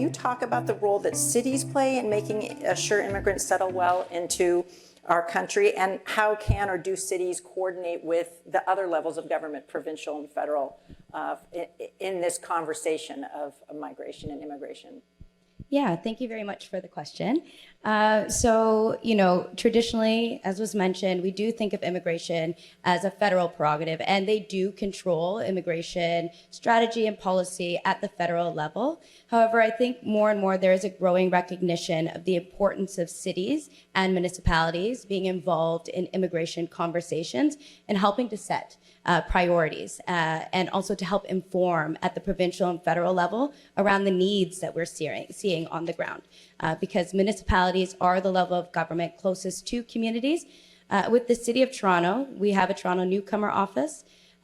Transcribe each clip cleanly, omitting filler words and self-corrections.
you talk about the role that cities play in making sure immigrants settle well into our country, and how can or do cities coordinate with the other levels of government, provincial and federal, in this conversation of migration and immigration? Yeah, thank you very much for the question. Traditionally, as was mentioned, we do think of immigration as a federal prerogative, and they do control immigration strategy and policy at the federal level. However, I think more and more there is a growing recognition of the importance of cities and municipalities being involved in immigration conversations and helping to set priorities, and also to help inform at the provincial and federal level around the needs that we're seeing on the ground. Because municipalities are the level of government closest to communities. With the City of Toronto, we have a Toronto Newcomer Office.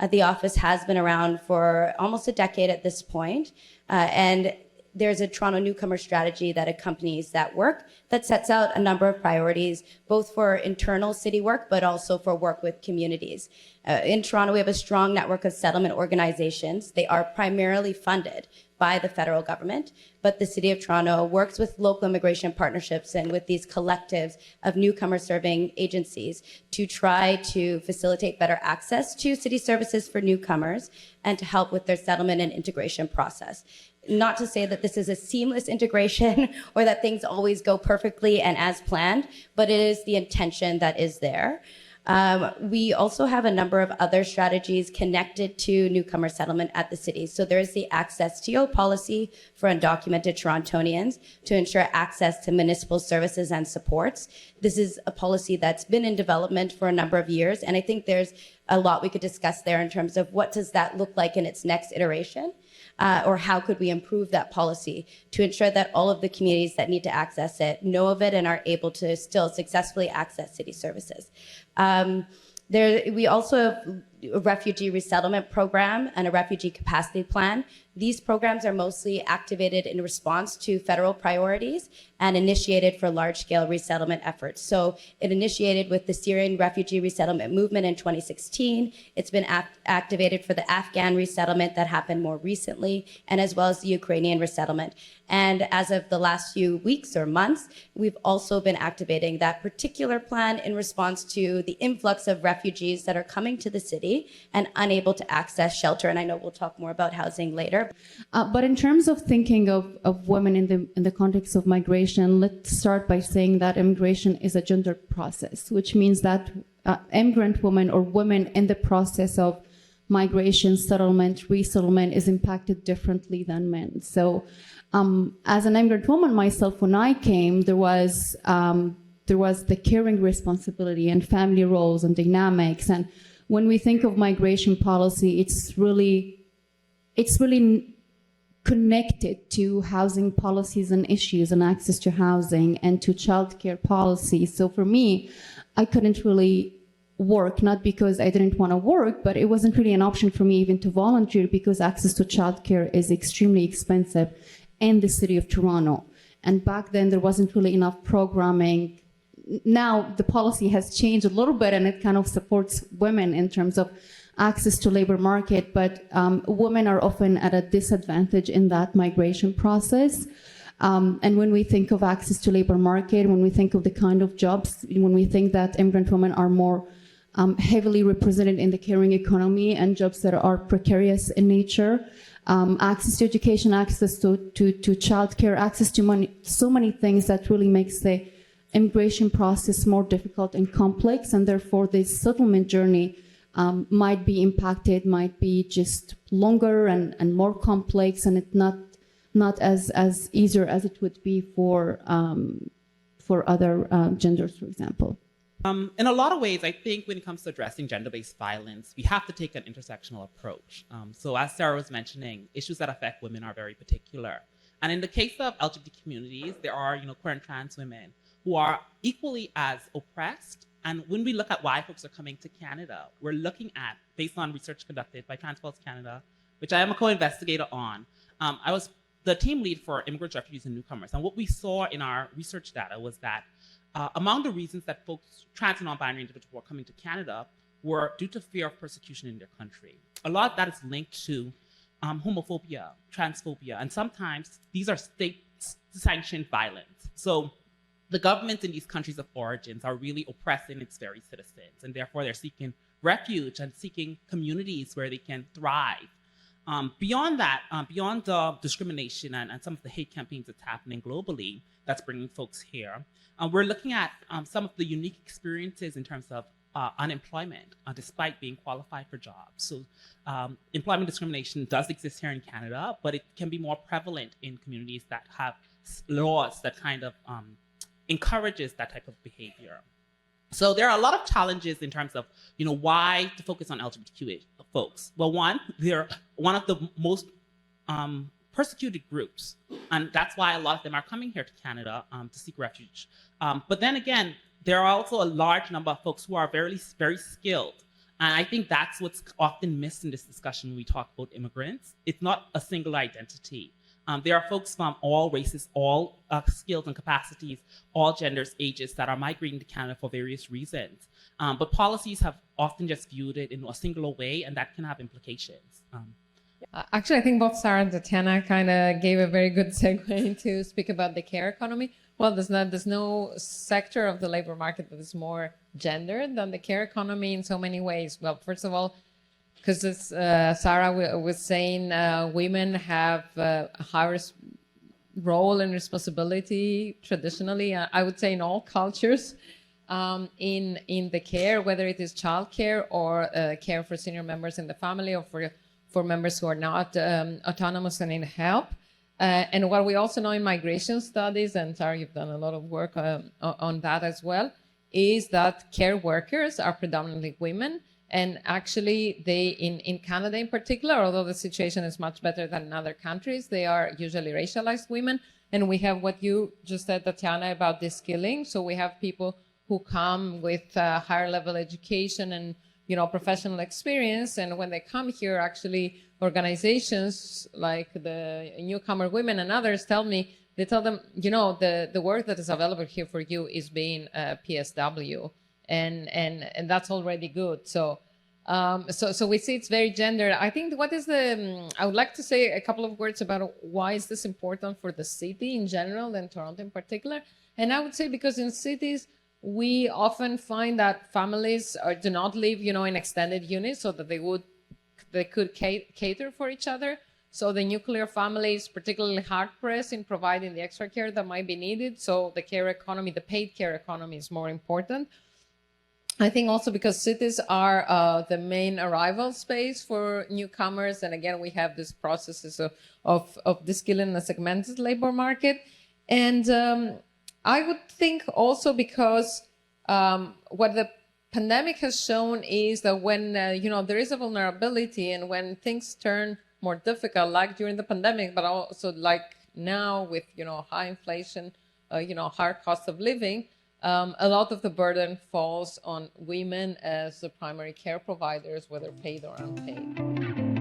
The office has been around for almost a decade at this point, and there's a Toronto Newcomer strategy that accompanies that work that sets out a number of priorities, both for internal city work, but also for work with communities. In Toronto, we have a strong network of settlement organizations. They are primarily funded by the federal government, but the City of Toronto works with local immigration partnerships and with these collectives of newcomer serving agencies to try to facilitate better access to city services for newcomers and to help with their settlement and integration process. Not to say that this is a seamless integration or that things always go perfectly and as planned, but it is the intention that is there. We also have a number of other strategies connected to newcomer settlement at the city. So there's the Access to policy for undocumented Torontonians to ensure access to municipal services and supports. This is a policy that's been in development for a number of years, and I think there's a lot we could discuss there in terms of what does that look like in its next iteration. Or how could we improve that policy to ensure that all of the communities that need to access it know of it and are able to still successfully access city services. We also have a refugee resettlement program and a refugee capacity plan. These programs are mostly activated in response to federal priorities and initiated for large-scale resettlement efforts. So it initiated with the Syrian refugee resettlement movement in 2016. It's been activated for the Afghan resettlement that happened more recently, and as well as the Ukrainian resettlement. And as of the last few weeks or months, we've also been activating that particular plan in response to the influx of refugees that are coming to the city and unable to access shelter. And I know we'll talk more about housing later. But in terms of thinking of women in the context of migration, let's start by saying that immigration is a gendered process, which means that immigrant women or women in the process of migration, settlement, resettlement is impacted differently than men. So as an immigrant woman myself, when I came, there was the caring responsibility and family roles and dynamics. And when we think of migration policy, it's really connected to housing policies and issues and access to housing and to childcare policy. So for me, I couldn't really work, not because I didn't want to work, but it wasn't really an option for me even to volunteer because access to childcare is extremely expensive in the city of Toronto. And back then there wasn't really enough programming. Now the policy has changed a little bit and it kind of supports women in terms of access to labor market, but women are often at a disadvantage in that migration process. And when we think of access to labor market, when we think of the kind of jobs, when we think that immigrant women are more heavily represented in the caring economy and jobs that are precarious in nature, access to education, access to childcare, access to money, so many things that really makes the immigration process more difficult and complex, and therefore the settlement journey might be impacted, might be just longer and more complex, and it's not as easier as it would be for other genders, for example. In a lot of ways, I think when it comes to addressing gender-based violence, we have to take an intersectional approach. So as Sarah was mentioning, issues that affect women are very particular. And in the case of LGBT communities, there are queer and trans women who are equally as oppressed. And when we look at why folks are coming to Canada, we're looking at, based on research conducted by Trans Pulse Canada, which I am a co-investigator on, I was the team lead for immigrants, refugees, and newcomers. And what we saw in our research data was that among the reasons that folks, trans and non-binary individuals were coming to Canada were due to fear of persecution in their country. A lot of that is linked to homophobia, transphobia, and sometimes these are sanctioned violence. So the governments in these countries of origins are really oppressing its very citizens, and therefore they're seeking refuge and seeking communities where they can thrive. Beyond that, beyond the discrimination and some of the hate campaigns that's happening globally that's bringing folks here, we're looking at some of the unique experiences in terms of unemployment, despite being qualified for jobs. So employment discrimination does exist here in Canada, but it can be more prevalent in communities that have laws that kind of encourages that type of behavior. So there are a lot of challenges in terms of, why to focus on LGBTQ folks. Well, one, they're one of the most persecuted groups, and that's why a lot of them are coming here to Canada to seek refuge. But then again, there are also a large number of folks who are very, very skilled. And I think that's what's often missed in this discussion when we talk about immigrants. It's not a single identity. There are folks from all races, all skills and capacities, all genders, ages that are migrating to Canada for various reasons. But policies have often just viewed it in a singular way, and that can have implications. Actually, I think both Sara and Tatiana kind of gave a very good segue to speak about the care economy. Well, there's no sector of the labor market that is more gendered than the care economy in so many ways. Well, first of all, because as Sara was saying, women have a higher role and responsibility traditionally, I would say in all cultures, in the care, whether it is childcare or care for senior members in the family or for members who are not autonomous and in help. And what we also know in migration studies, and Sara, you've done a lot of work on that as well, is that care workers are predominantly women. And actually, they, in Canada in particular, although the situation is much better than in other countries, they are usually racialized women. And we have what you just said, Tatiana, about the skilling. So we have people who come with higher level education and professional experience. And when they come here, actually, organizations like the Newcomer Women and others tell them, the work that is available here for you is being PSW. And that's already good. So we see it's very gendered. I think I would like to say a couple of words about why is this important for the city in general and Toronto in particular. And I would say because in cities, we often find that families do not live, in extended units so that they could cater for each other. So the nuclear family is particularly hard pressed in providing the extra care that might be needed. So the care economy, the paid care economy is more important. I think also because cities are the main arrival space for newcomers. And again, we have these processes of de-skilling the segmented labor market. And I would think also because what the pandemic has shown is that when, there is a vulnerability and when things turn more difficult, like during the pandemic, but also like now with, high inflation, higher cost of living, a lot of the burden falls on women as the primary care providers, whether paid or unpaid.